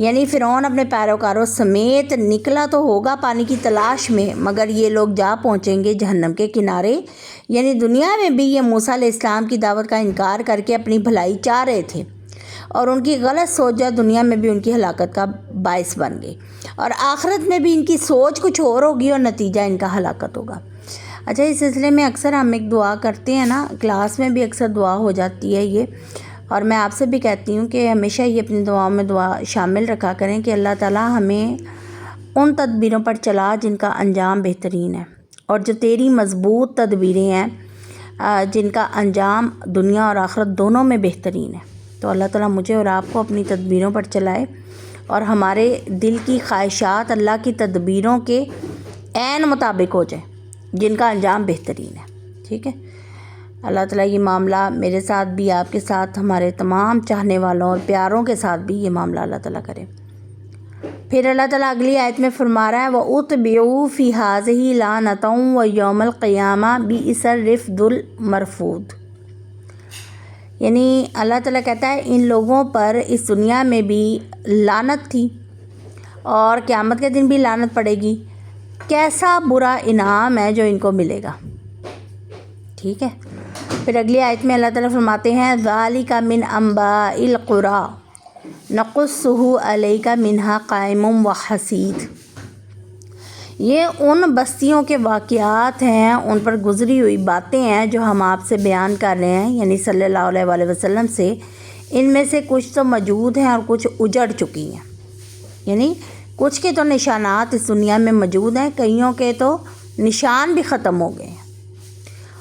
یعنی فرعون اپنے پیروکاروں سمیت نکلا تو ہوگا پانی کی تلاش میں، مگر یہ لوگ جا پہنچیں گے جہنم کے کنارے۔ یعنی دنیا میں بھی یہ موسیٰ علیہ السلام کی دعوت کا انکار کر کے اپنی بھلائی چاہ رہے تھے، اور ان کی غلط سوچ دنیا میں بھی ان کی ہلاکت کا باعث بن گئی، اور آخرت میں بھی ان کی سوچ کچھ اور ہوگی اور نتیجہ ان کا ہلاکت ہوگا۔ اچھا، اس سلسلے میں اکثر ہم ایک دعا کرتے ہیں نا، کلاس میں بھی اکثر دعا ہو جاتی ہے یہ، اور میں آپ سے بھی کہتی ہوں کہ ہمیشہ یہ اپنی دعاؤں میں دعا شامل رکھا کریں کہ اللہ تعالیٰ ہمیں ان تدبیروں پر چلا جن کا انجام بہترین ہے، اور جو تیری مضبوط تدبیریں ہیں جن کا انجام دنیا اور آخرت دونوں میں بہترین ہے۔ تو اللہ تعالیٰ مجھے اور آپ کو اپنی تدبیروں پر چلائے، اور ہمارے دل کی خواہشات اللہ کی تدبیروں کے عین مطابق ہو جائے جن کا انجام بہترین ہے۔ ٹھیک ہے، اللہ تعالیٰ یہ معاملہ میرے ساتھ بھی، آپ کے ساتھ، ہمارے تمام چاہنے والوں اور پیاروں کے ساتھ بھی یہ معاملہ اللہ تعالیٰ کرے۔ پھر اللہ تعالیٰ اگلی آیت میں فرما رہا ہے وَأُتْبِعُوا فِي هَٰذِهِ لَعْنَةً وَيَوْمَ الْقِيَامَةِ بِئْسَ الرِّفْدُ الْمَرْفُودُ۔ یعنی اللہ تعالیٰ کہتا ہے ان لوگوں پر اس دنیا میں بھی لعنت تھی، اور قیامت کے دن بھی لعنت پڑے گی۔ کیسا برا انعام ہے جو ان کو ملے گا۔ ٹھیک ہے، پھر اگلی آیت میں اللہ تعالیٰ فرماتے ہیں ذَلِكَ مِنْ أَنْبَاءِ الْقُرَىٰ نَقُصُّهُ عَلَيْكَ مِنْهَا قَائِمٌ وَحَصِيدٌ۔ یہ ان بستیوں کے واقعات ہیں، ان پر گزری ہوئی باتیں ہیں جو ہم آپ سے بیان کر رہے ہیں، یعنی صلی اللہ علیہ وآلہ وسلم سے۔ ان میں سے کچھ تو موجود ہیں اور کچھ اجڑ چکی ہیں، یعنی کچھ کے تو نشانات اس دنیا میں موجود ہیں، کئیوں کے تو نشان بھی ختم ہو گئے ہیں،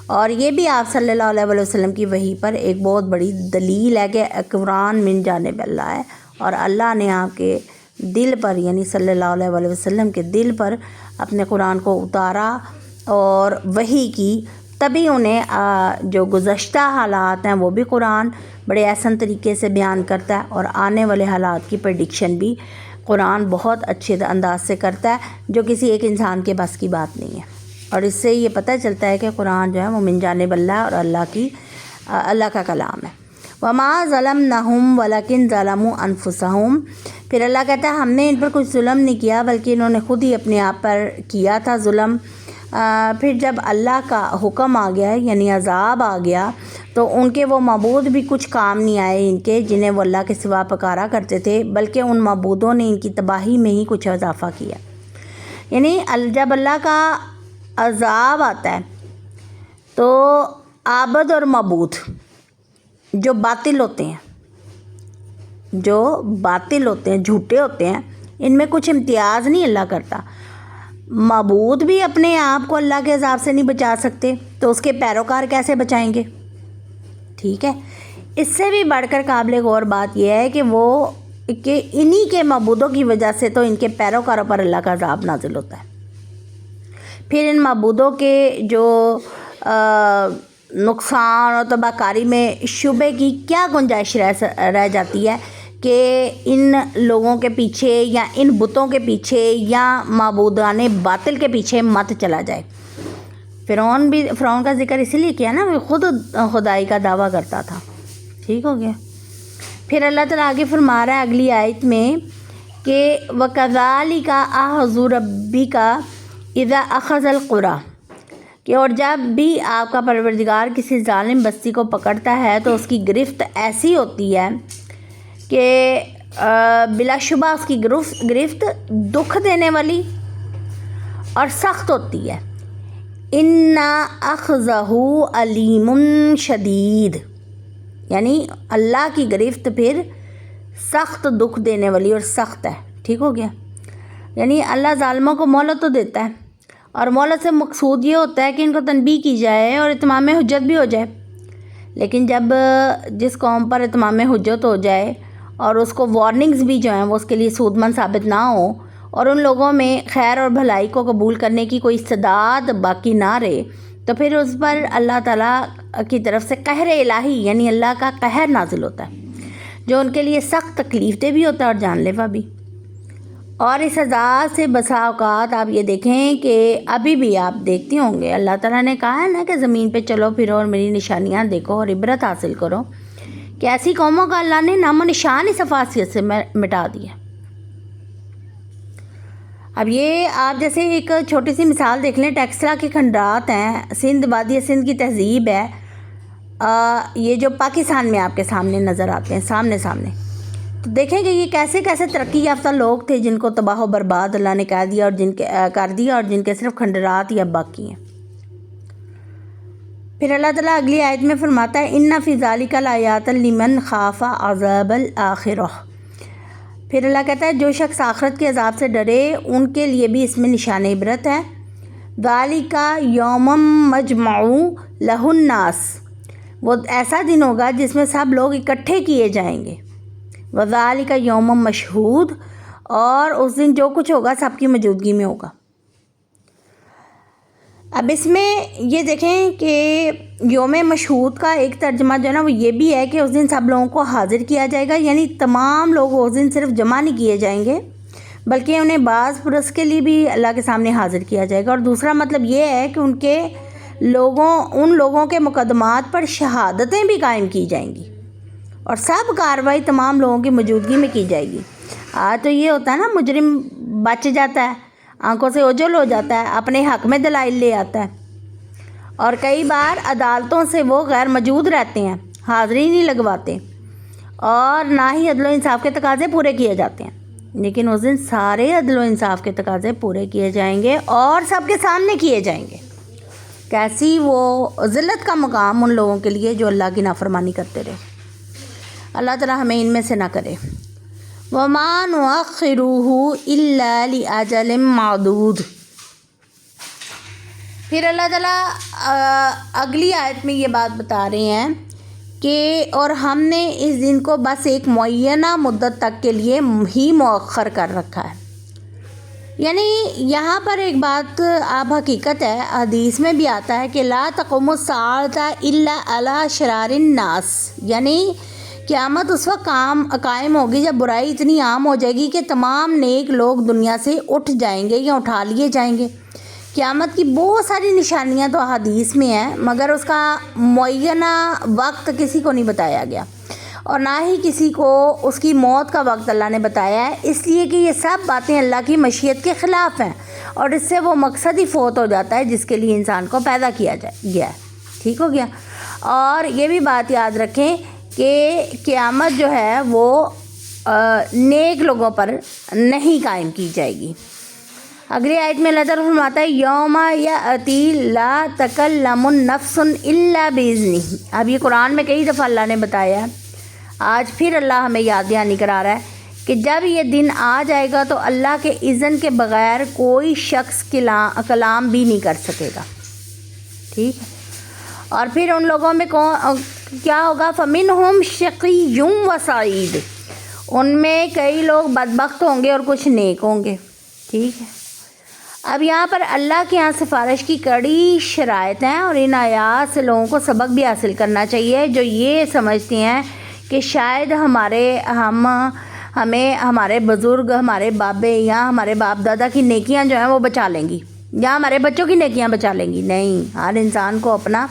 اور یہ بھی آپ صلی اللہ علیہ وآلہ وسلم کی وحی پر ایک بہت بڑی دلیل ہے کہ قرآن من جانب اللہ ہے، اور اللہ نے آپ کے دل پر، یعنی صلی اللہ علیہ وآلہ وسلم کے دل پر اپنے قرآن کو اتارا اور وحی کی، تبھی انہیں جو گزشتہ حالات ہیں وہ بھی قرآن بڑے احسن طریقے سے بیان کرتا ہے، اور آنے والے حالات کی پریڈکشن بھی قرآن بہت اچھے انداز سے کرتا ہے، جو کسی ایک انسان کے بس کی بات نہیں ہے۔ اور اس سے یہ پتہ چلتا ہے کہ قرآن جو ہے وہ من جانب اللہ اور اللہ کا کلام ہے۔ وَمَا ظَلَمْنَهُمْ وَلَكِنْ ظَلَمُوا أَنفُسَهُمْ۔ پھر اللہ کہتا ہے ہم نے ان پر کچھ ظلم نہیں کیا بلکہ انہوں نے خود ہی اپنے آپ پر کیا تھا ظلم۔ پھر جب اللہ کا حکم آ گیا، یعنی عذاب آ گیا، تو ان کے وہ معبود بھی کچھ کام نہیں آئے ان کے، جنہیں وہ اللہ کے سوا پکارا کرتے تھے، بلکہ ان معبودوں نے ان کی تباہی میں ہی کچھ اضافہ کیا۔ یعنی جب اللہ کا عذاب آتا ہے تو عابد اور معبود جو باطل ہوتے ہیں، جھوٹے ہوتے ہیں، ان میں کچھ امتیاز نہیں اللہ کرتا۔ معبود بھی اپنے آپ کو اللہ کے عذاب سے نہیں بچا سکتے، تو اس کے پیروکار کیسے بچائیں گے؟ ٹھیک ہے، اس سے بھی بڑھ کر قابل غور بات یہ ہے کہ انہی کے معبودوں کی وجہ سے تو ان کے پیروکاروں پر اللہ کا عذاب نازل ہوتا ہے۔ پھر ان معبودوں کے جو نقصان اور تباہ کاری میں شبے کی کیا گنجائش رہ جاتی ہے کہ ان لوگوں کے پیچھے یا ان بتوں کے پیچھے یا معبودان باطل کے پیچھے مت چلا جائے۔ فرعون کا ذکر اسی لیے کیا نا، وہ خود خدائی کا دعویٰ کرتا تھا۔ ٹھیک ہو گیا۔ پھر اللہ تعالیٰ آگے فرما رہا ہے اگلی آیت میں کہ وَكَذَلِكَ أَخْذُ رَبِّكَ إِذَا أَخَذَ الْقُرَىٰ، کہ اور جب بھی آپ کا پروردگار کسی ظالم بستی کو پکڑتا ہے تو اس کی گرفت ایسی ہوتی ہے کہ بلا شبہ اس کی گرفت دکھ دینے والی اور سخت ہوتی ہے۔ إِنَّ أَخْذَهُ عَلِيمٌ شَدِيدٌ، یعنی اللہ کی گرفت پھر سخت دکھ دینے والی اور سخت ہے۔ ٹھیک ہو گیا، یعنی اللہ ظالموں کو مہلت تو دیتا ہے، اور مہلت سے مقصود یہ ہوتا ہے کہ ان کو تنبیہ کی جائے اور اتمام حجت بھی ہو جائے۔ لیکن جب جس قوم پر اتمام حجت ہو جائے اور اس کو وارننگز بھی جو ہیں وہ اس کے لیے سود مند ثابت نہ ہو، اور ان لوگوں میں خیر اور بھلائی کو قبول کرنے کی کوئی استعداد باقی نہ رہے، تو پھر اس پر اللہ تعالیٰ کی طرف سے قہر الہی، یعنی اللہ کا قہر نازل ہوتا ہے، جو ان کے لیے سخت تکلیف دہ بھی ہوتا ہے اور جان لیوا بھی۔ اور اس عذاب سے بسا اوقات آپ یہ دیکھیں کہ ابھی بھی آپ دیکھتے ہوں گے، اللہ تعالیٰ نے کہا ہے نا کہ زمین پہ چلو پھرو اور میری نشانیاں دیکھو اور عبرت حاصل کرو، کہ ایسی قوموں کا اللہ نے نام و نشان اس افاسیت سے مٹا دیا۔ اب یہ آپ جیسے ایک چھوٹی سی مثال دیکھ لیں، ٹیکسلا کے کھنڈرات ہیں، سندھ وادی سندھ کی تہذیب ہے، یہ جو پاکستان میں آپ کے سامنے نظر آتے ہیں سامنے تو دیکھیں کہ یہ کیسے کیسے ترقی یافتہ لوگ تھے جن کو تباہ و برباد اللہ نے کر دیا اور جن کے صرف کھنڈرات یا باقی ہیں۔ پھر اللہ تعالیٰ اگلی آیت میں فرماتا ہے ان فی ذالک لآیات لمن خاف عذاب الآخرہ۔ پھر اللہ کہتا ہے جو شخص آخرت کے عذاب سے ڈرے ان کے لیے بھی اس میں نشان عبرت ہے۔ ذالک یوم مجمع لہ الناس، وہ ایسا دن ہوگا جس میں سب لوگ اکٹھے کیے جائیں گے۔ وذالک یوم مشہود، اور اس دن جو کچھ ہوگا سب کی موجودگی میں ہوگا۔ اب اس میں یہ دیکھیں کہ یوم مشہود کا ایک ترجمہ جو ہے نا وہ یہ بھی ہے کہ اس دن سب لوگوں کو حاضر کیا جائے گا، یعنی تمام لوگ اس دن صرف جمع نہیں کیے جائیں گے بلکہ انہیں بعض پرس کے لیے بھی اللہ کے سامنے حاضر کیا جائے گا۔ اور دوسرا مطلب یہ ہے کہ ان لوگوں کے مقدمات پر شہادتیں بھی قائم کی جائیں گی اور سب کارروائی تمام لوگوں کی موجودگی میں کی جائے گی۔ آج تو یہ ہوتا ہے نا، مجرم بچ جاتا ہے، آنکھوں سے اوجھل ہو جاتا ہے، اپنے حق میں دلائل لے آتا ہے، اور کئی بار عدالتوں سے وہ غیر موجود رہتے ہیں، حاضری نہیں لگواتے اور نہ ہی عدل و انصاف کے تقاضے پورے کیے جاتے ہیں۔ لیکن اس دن سارے عدل و انصاف کے تقاضے پورے کیے جائیں گے اور سب کے سامنے کیے جائیں گے۔ کیسی وہ ذلت کا مقام ان لوگوں کے لیے جو اللہ کی نافرمانی کرتے رہے۔ اللہ تعالیٰ ہمیں ان میں سے نہ کرے۔ وَمَا نُؤَخِّرُهُ إِلَّا لِأَجَلٍ مَّعْدُودٍ۔ پھر اللہ تعالیٰ اگلی آیت میں یہ بات بتا رہے ہیں کہ اور ہم نے اس دن کو بس ایک معینہ مدت تک کے لیے ہی مؤخر کر رکھا ہے۔ یعنی یہاں پر ایک بات اب حقیقت ہے، حدیث میں بھی آتا ہے کہ لا تقوم الساعة الا علی شرار الناس، یعنی قیامت اس وقت قائم ہوگی جب برائی اتنی عام ہو جائے گی کہ تمام نیک لوگ دنیا سے اٹھ جائیں گے یا اٹھا لیے جائیں گے۔ قیامت کی بہت ساری نشانیاں تو حدیث میں ہیں مگر اس کا معینہ وقت کسی کو نہیں بتایا گیا اور نہ ہی کسی کو اس کی موت کا وقت اللہ نے بتایا ہے، اس لیے کہ یہ سب باتیں اللہ کی مشیت کے خلاف ہیں اور اس سے وہ مقصد ہی فوت ہو جاتا ہے جس کے لیے انسان کو پیدا کیا گیا ہے۔ ٹھیک ہو گیا؟ اور یہ بھی بات یاد رکھیں کہ قیامت جو ہے وہ نیک لوگوں پر نہیں قائم کی جائے گی۔ اگلی آیت میں اللہ تعالیٰ فرماتا ہے یوم یأتی لا تکلم النفس الا باذنہ۔ اب یہ قرآن میں کئی دفعہ اللہ نے بتایا ہے، آج پھر اللہ ہمیں یاد دہانی کرا رہا ہے کہ جب یہ دن آ جائے گا تو اللہ کے اذن کے بغیر کوئی شخص کلام بھی نہیں کر سکے گا۔ ٹھیک ہے؟ اور پھر ان لوگوں میں کیا ہوگا؟ فمنہم شقی و سعید، ان میں کئی لوگ بدبخت ہوں گے اور کچھ نیک ہوں گے۔ ٹھیک ہے؟ اب یہاں پر اللہ کے یہاں سفارش کی کڑی شرائط ہیں اور ان آیات سے لوگوں کو سبق بھی حاصل کرنا چاہیے جو یہ سمجھتے ہیں کہ شاید ہمیں ہمارے بزرگ، ہمارے بابے یا ہمارے باپ دادا کی نیکیاں جو ہیں وہ بچا لیں گی یا ہمارے بچوں کی نیکیاں بچا لیں گی۔ نہیں، ہر انسان کو اپنا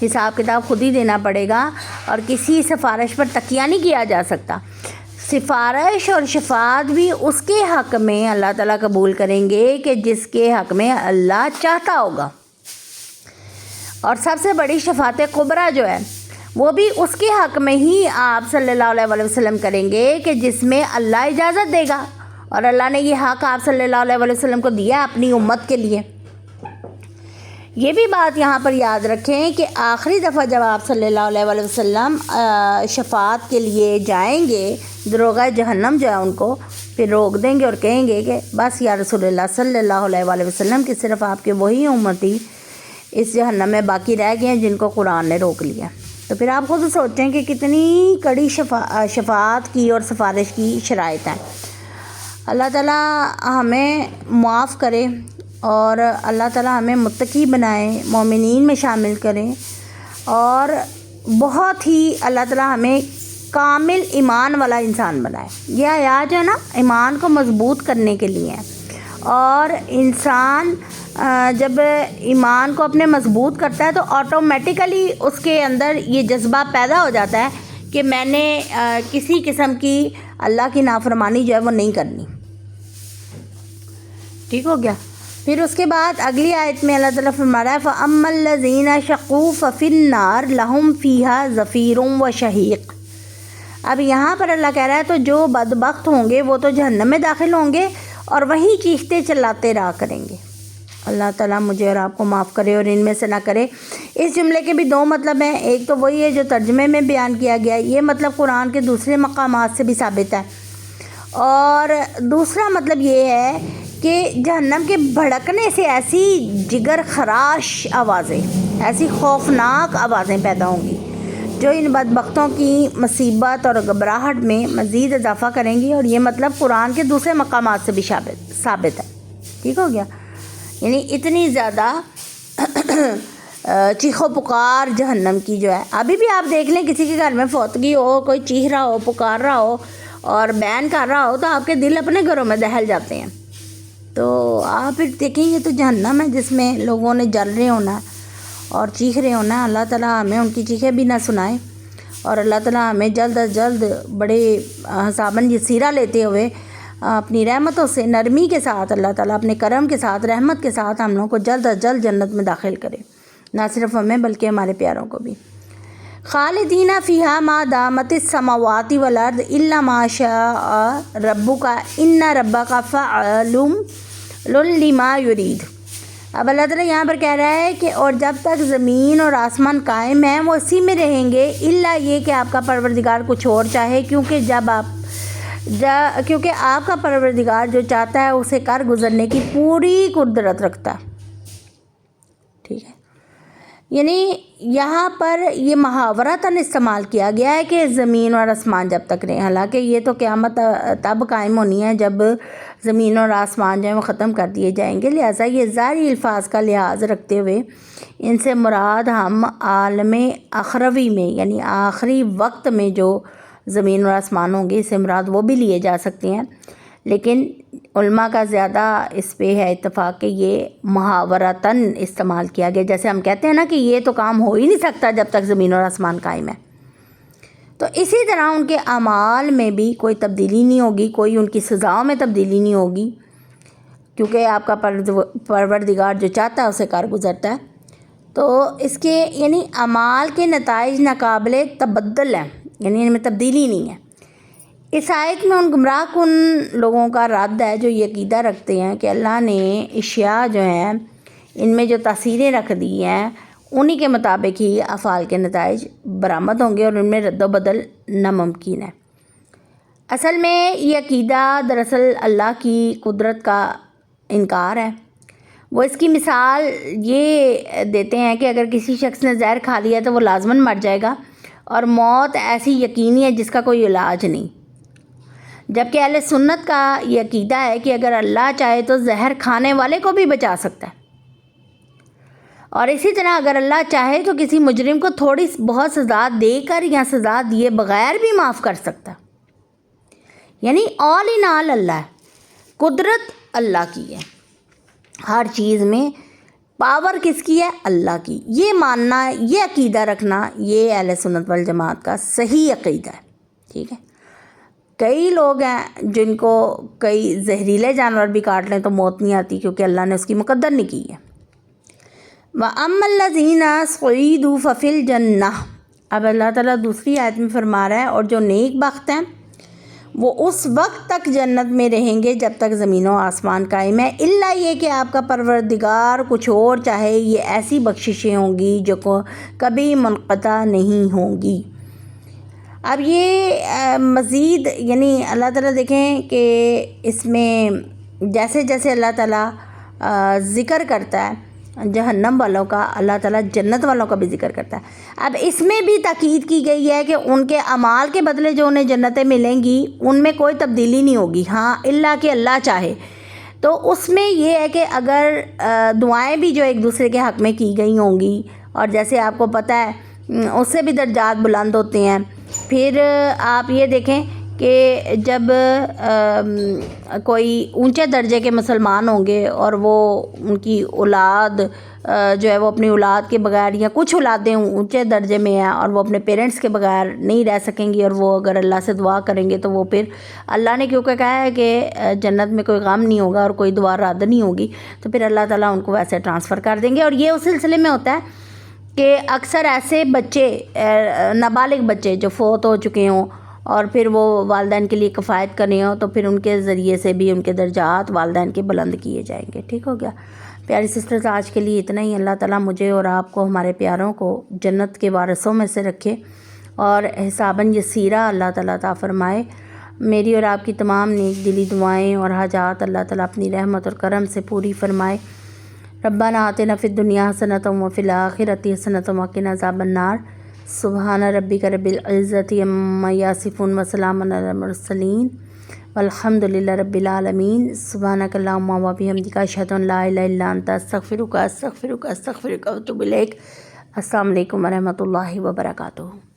حساب کتاب خود ہی دینا پڑے گا اور کسی سفارش پر تکیہ نہیں کیا جا سکتا۔ سفارش اور شفاعت بھی اس کے حق میں اللہ تعالیٰ قبول کریں گے کہ جس کے حق میں اللہ چاہتا ہوگا، اور سب سے بڑی شفاعت کبریٰ جو ہے وہ بھی اس کے حق میں ہی آپ صلی اللہ علیہ وسلم کریں گے کہ جس میں اللہ اجازت دے گا، اور اللہ نے یہ حق آپ صلی اللہ علیہ وسلم کو دیا اپنی امت کے لیے۔ یہ بھی بات یہاں پر یاد رکھیں کہ آخری دفعہ جب آپ صلی اللہ علیہ وسلم شفاعت کے لیے جائیں گے، دروغہ جہنم جو ہے ان کو پھر روک دیں گے اور کہیں گے کہ بس یا رسول اللہ صلی اللہ علیہ وسلم کہ صرف آپ کے وہی امتی اس جہنم میں باقی رہ گئے ہیں جن کو قرآن نے روک لیا۔ تو پھر آپ خود سوچیں کہ کتنی کڑی شفاعت کی اور سفارش کی شرائط ہیں۔ اللہ تعالیٰ ہمیں معاف کرے اور اللہ تعالیٰ ہمیں متقی بنائے، مومنین میں شامل کریں، اور بہت ہی اللہ تعالیٰ ہمیں کامل ایمان والا انسان بنائے۔ یہ آیات جو ہے نا ایمان کو مضبوط کرنے کے لیے ہیں، اور انسان جب ایمان کو اپنے مضبوط کرتا ہے تو آٹومیٹیکلی اس کے اندر یہ جذبہ پیدا ہو جاتا ہے کہ میں نے کسی قسم کی اللہ کی نافرمانی جو ہے وہ نہیں کرنی۔ ٹھیک ہو گیا. پھر اس کے بعد اگلی آیت میں اللہ تعالیٰ فرما رہا ہے فَأَمَّا الَّذِينَ شَقُوا فَفِي النَّارِ لَهُمْ فِيهَا زَفِيرٌ وَشَهِيقٌ. اب یہاں پر اللہ کہہ رہا ہے تو جو بدبخت ہوں گے وہ تو جہنم میں داخل ہوں گے اور وہیں چیختے چلاتے رہا کریں گے. اللہ تعالیٰ مجھے اور آپ کو معاف کرے اور ان میں سے نہ کرے. اس جملے کے بھی دو مطلب ہیں. ایک تو وہی ہے جو ترجمے میں بیان کیا گیا ہے, یہ مطلب قرآن کے دوسرے مقامات سے بھی ثابت ہے, اور دوسرا مطلب یہ ہے کہ جہنم کے بھڑکنے سے ایسی جگر خراش آوازیں, ایسی خوفناک آوازیں پیدا ہوں گی جو ان بدبختوں کی مصیبت اور گھبراہٹ میں مزید اضافہ کریں گی. اور یہ مطلب قرآن کے دوسرے مقامات سے بھی ثابت ہے. ٹھیک ہو گیا. یعنی اتنی زیادہ چیخ و پکار جہنم کی جو ہے. ابھی بھی آپ دیکھ لیں کسی کے گھر میں فوتگی ہو, کوئی چیخ رہا ہو, پکار رہا ہو اور بیان کر رہا ہو تو آپ کے دل اپنے گھروں میں دہل جاتے ہیں. تو آپ پھر دیکھیں یہ تو جہنم ہے جس میں لوگوں نے جل رہے ہونا اور چیخ رہے ہونا. اللہ تعالیٰ ہمیں ان کی چیخیں بھی نہ سنائے اور اللہ تعالیٰ ہمیں جلد از جلد بڑے حساباً یسیرہ لیتے ہوئے اپنی رحمتوں سے نرمی کے ساتھ اللہ تعالیٰ اپنے کرم کے ساتھ رحمت کے ساتھ ہم لوگوں کو جلد از جلد جنت میں داخل کرے. نہ صرف ہمیں بلکہ ہمارے پیاروں کو بھی. خالدین فیہا ما دامت السماوات والارض الا ما شاء ربک ان ربک فعال لما یرید. اب اللہ تعالیٰ یہاں پر کہہ رہا ہے کہ اور جب تک زمین اور آسمان قائم ہیں وہ اسی میں رہیں گے الا یہ کہ آپ کا پروردگار کچھ اور چاہے, کیونکہ آپ کا پروردگار جو چاہتا ہے اسے کر گزرنے کی پوری قدرت رکھتا ہے. ٹھیک ہے. یعنی یہاں پر یہ محاورتاً استعمال کیا گیا ہے کہ زمین اور آسمان جب تک رہیں, حالانکہ یہ تو قیامت تب قائم ہونی ہے جب زمین اور آسمان جو ہیں وہ ختم کر دیے جائیں گے. لہٰذا یہ ظاہری الفاظ کا لحاظ رکھتے ہوئے ان سے مراد ہم عالم اخروی میں یعنی آخری وقت میں جو زمین اور آسمان ہوں گے اس سے مراد وہ بھی لیے جا سکتے ہیں. لیکن علماء کا زیادہ اس پہ ہے اتفاق کہ یہ محاورتاً استعمال کیا گیا. جیسے ہم کہتے ہیں نا کہ یہ تو کام ہو ہی نہیں سکتا جب تک زمین اور آسمان قائم ہے, تو اسی طرح ان کے اعمال میں بھی کوئی تبدیلی نہیں ہوگی, کوئی ان کی سزاؤں میں تبدیلی نہیں ہوگی, کیونکہ آپ کا پروردگار جو چاہتا ہے اسے کار گزرتا ہے. تو اس کے یعنی اعمال کے نتائج ناقابل تبدل ہیں, یعنی ان میں تبدیلی نہیں ہے. اس آیت میں ان گمراہ کن لوگوں کا رد ہے جو یہ عقیدہ رکھتے ہیں کہ اللہ نے اشیاء جو ہیں ان میں جو تاثیریں رکھ دی ہیں انہی کے مطابق ہی افعال کے نتائج برآمد ہوں گے اور ان میں رد و بدل ناممکن ہے. اصل میں یہ عقیدہ دراصل اللہ کی قدرت کا انکار ہے. وہ اس کی مثال یہ دیتے ہیں کہ اگر کسی شخص نے زہر کھا لیا تو وہ لازماً مر جائے گا اور موت ایسی یقینی ہے جس کا کوئی علاج نہیں. جبکہ اہل سنت کا یہ عقیدہ ہے کہ اگر اللہ چاہے تو زہر کھانے والے کو بھی بچا سکتا ہے, اور اسی طرح اگر اللہ چاہے تو کسی مجرم کو تھوڑی بہت سزا دے کر یا سزا دیے بغیر بھی معاف کر سکتا. یعنی آل ان آل اللہ ہے, قدرت اللہ کی ہے, ہر چیز میں پاور کس کی ہے؟ اللہ کی. یہ ماننا, یہ عقیدہ رکھنا یہ اہل سنت والجماعت کا صحیح عقیدہ ہے. ٹھیک ہے. کئی لوگ ہیں جن کو کئی زہریلے جانور بھی کاٹ لیں تو موت نہیں آتی کیونکہ اللہ نے اس کی مقدر نہیں کی ہے. وَأَمَّا الَّذِينَ سُعِيدُوا فَفِي الْجَنَّةِ. اب اللہ تعالیٰ دوسری آیت میں فرما رہا ہے اور جو نیک بخت ہیں وہ اس وقت تک جنت میں رہیں گے جب تک زمین و آسمان قائم ہے, الا یہ کہ آپ کا پروردگار کچھ اور چاہے. یہ ایسی بخششیں ہوں گی جو کبھی منقطع نہیں ہوں گی. اب یہ مزید یعنی اللہ تعالیٰ دیکھیں کہ اس میں جیسے جیسے اللہ تعالیٰ ذکر کرتا ہے جہنم والوں کا, اللہ تعالیٰ جنت والوں کا بھی ذکر کرتا ہے. اب اس میں بھی تاکید کی گئی ہے کہ ان کے اعمال کے بدلے جو انہیں جنتیں ملیں گی ان میں کوئی تبدیلی نہیں ہوگی. ہاں اللہ کہ اللہ چاہے تو اس میں یہ ہے کہ اگر دعائیں بھی جو ایک دوسرے کے حق میں کی گئی ہوں گی, اور جیسے آپ کو پتہ ہے اس سے بھی درجات بلند ہوتے ہیں. پھر آپ یہ دیکھیں کہ جب کوئی اونچے درجے کے مسلمان ہوں گے اور وہ ان کی اولاد جو ہے وہ اپنی اولاد کے بغیر یا کچھ اولادیں اونچے درجے میں ہیں اور وہ اپنے پیرنٹس کے بغیر نہیں رہ سکیں گی، اور وہ اگر اللہ سے دعا کریں گے تو وہ پھر اللہ نے کیونکہ کہا ہے کہ جنت میں کوئی غم نہیں ہوگا اور کوئی دعا رد نہیں ہوگی، تو پھر اللہ تعالیٰ ان کو ویسے ٹرانسفر کر دیں گے۔ اور یہ اس سلسلے میں ہوتا ہے کہ اکثر ایسے بچے، نابالغ بچے جو فوت ہو چکے ہوں اور پھر وہ والدین کے لیے کفایت کرنے ہوں، تو پھر ان کے ذریعے سے بھی ان کے درجات والدین کے بلند کیے جائیں گے۔ ٹھیک ہو گیا پیاری سسٹرز، آج کے لیے اتنا ہی۔ اللہ تعالیٰ مجھے اور آپ کو، ہمارے پیاروں کو جنت کے وارثوں میں سے رکھے اور حساباً یسیرہ اللہ تعالیٰ عطا فرمائے۔ میری اور آپ کی تمام نیک دلی دعائیں اور حاجات اللہ تعالیٰ اپنی رحمت اور کرم سے پوری فرمائے۔ ربنا آتنا فی الدنیا حسنۃ وفی الآخرۃ حسنۃ وقنا عذاب النار۔ سبحان ربک رب العزۃ عما یصفون وسلام علی المرسلین والحمد للہ رب العالمین۔ سبحانک اللہم و بحمدک، اشہد ان لا الہ الا انت، استغفرک واتوب الیک۔ السلام علیکم ورحمۃ اللہ وبرکاتہ۔